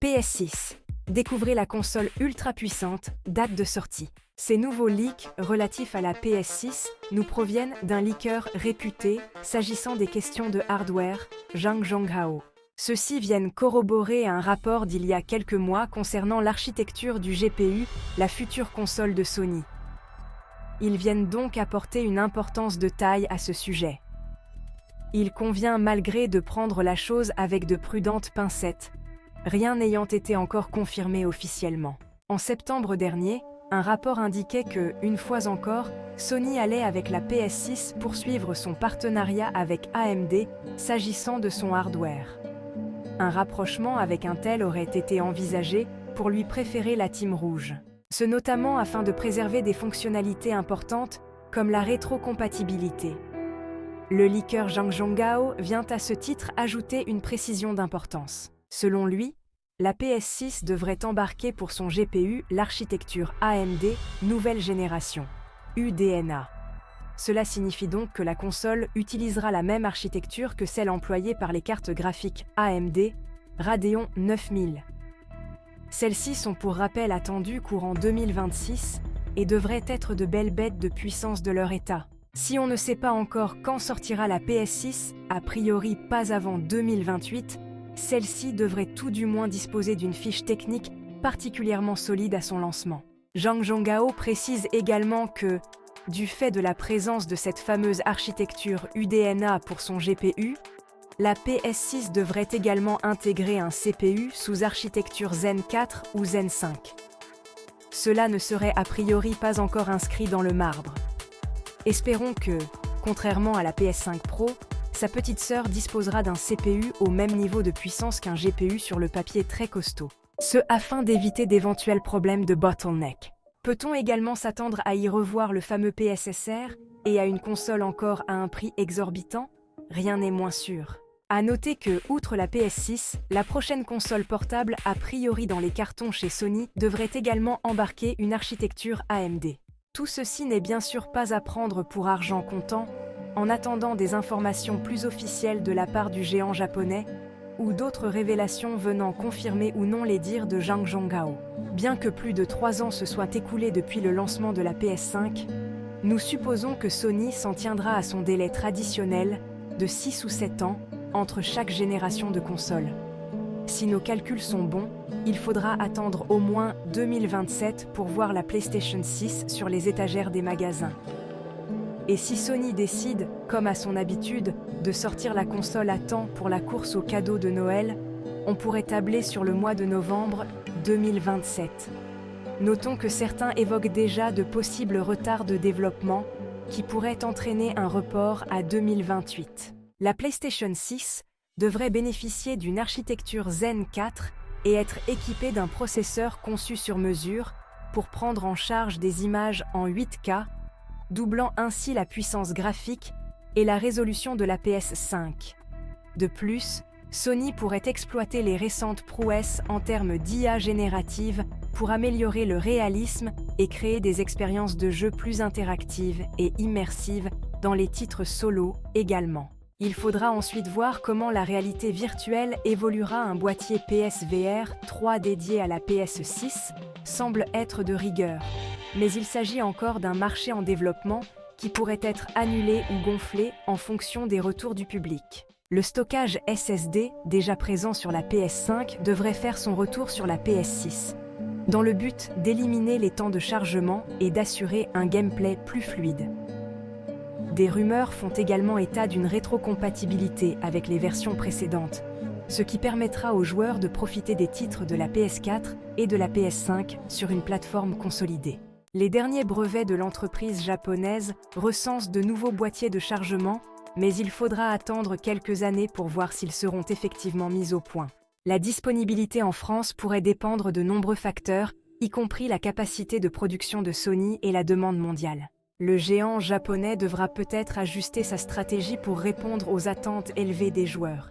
PS6. Découvrez la console ultra puissante, date de sortie. Ces nouveaux leaks relatifs à la PS6 nous proviennent d'un leaker réputé s'agissant des questions de hardware, Zhang Zhonghao. Ceux-ci viennent corroborer un rapport d'il y a quelques mois concernant l'architecture du GPU, la future console de Sony. Ils viennent donc apporter une importance de taille à ce sujet. Il convient malgré de prendre la chose avec de prudentes pincettes, rien n'ayant été encore confirmé officiellement. En septembre dernier, un rapport indiquait que, une fois encore, Sony allait avec la PS6 poursuivre son partenariat avec AMD s'agissant de son hardware. Un rapprochement avec Intel aurait été envisagé pour lui préférer la team rouge. Ce notamment afin de préserver des fonctionnalités importantes comme la rétrocompatibilité. Le leaker Zhang Zhonghao vient à ce titre ajouter une précision d'importance. Selon lui, la PS6 devrait embarquer pour son GPU l'architecture AMD nouvelle génération, UDNA. Cela signifie donc que la console utilisera la même architecture que celle employée par les cartes graphiques AMD Radeon 9000. Celles-ci sont pour rappel attendues courant 2026 et devraient être de belles bêtes de puissance de leur état. Si on ne sait pas encore quand sortira la PS6, a priori pas avant 2028, celle-ci devrait tout du moins disposer d'une fiche technique particulièrement solide à son lancement. Zhang Zhonghao précise également que, du fait de la présence de cette fameuse architecture UDNA pour son GPU, la PS6 devrait également intégrer un CPU sous architecture Zen 4 ou Zen 5. Cela ne serait a priori pas encore inscrit dans le marbre. Espérons que, contrairement à la PS5 Pro, sa petite sœur disposera d'un CPU au même niveau de puissance qu'un GPU sur le papier très costaud. Ce afin d'éviter d'éventuels problèmes de bottleneck. Peut-on également s'attendre à y revoir le fameux PSSR et à une console encore à un prix exorbitant? Rien n'est moins sûr. À noter que, outre la PS6, la prochaine console portable a priori dans les cartons chez Sony devrait également embarquer une architecture AMD. Tout ceci n'est bien sûr pas à prendre pour argent comptant, en attendant des informations plus officielles de la part du géant japonais, ou d'autres révélations venant confirmer ou non les dires de Zhang Zhonghao. Bien que plus de 3 ans se soient écoulés depuis le lancement de la PS5, nous supposons que Sony s'en tiendra à son délai traditionnel de 6 ou 7 ans entre chaque génération de consoles. Si nos calculs sont bons, il faudra attendre au moins 2027 pour voir la PlayStation 6 sur les étagères des magasins. Et si Sony décide, comme à son habitude, de sortir la console à temps pour la course aux cadeaux de Noël, on pourrait tabler sur le mois de novembre 2027. Notons que certains évoquent déjà de possibles retards de développement qui pourraient entraîner un report à 2028. La PlayStation 6 devrait bénéficier d'une architecture Zen 4 et être équipée d'un processeur conçu sur mesure pour prendre en charge des images en 8K, doublant ainsi la puissance graphique et la résolution de la PS5. De plus, Sony pourrait exploiter les récentes prouesses en termes d'IA générative pour améliorer le réalisme et créer des expériences de jeu plus interactives et immersives dans les titres solo également. Il faudra ensuite voir comment la réalité virtuelle évoluera. Un boîtier PSVR 3 dédié à la PS6 semble être de rigueur, mais il s'agit encore d'un marché en développement qui pourrait être annulé ou gonflé en fonction des retours du public. Le stockage SSD, déjà présent sur la PS5, devrait faire son retour sur la PS6, dans le but d'éliminer les temps de chargement et d'assurer un gameplay plus fluide. Des rumeurs font également état d'une rétrocompatibilité avec les versions précédentes, ce qui permettra aux joueurs de profiter des titres de la PS4 et de la PS5 sur une plateforme consolidée. Les derniers brevets de l'entreprise japonaise recensent de nouveaux boîtiers de chargement, mais il faudra attendre quelques années pour voir s'ils seront effectivement mis au point. La disponibilité en France pourrait dépendre de nombreux facteurs, y compris la capacité de production de Sony et la demande mondiale. Le géant japonais devra peut-être ajuster sa stratégie pour répondre aux attentes élevées des joueurs.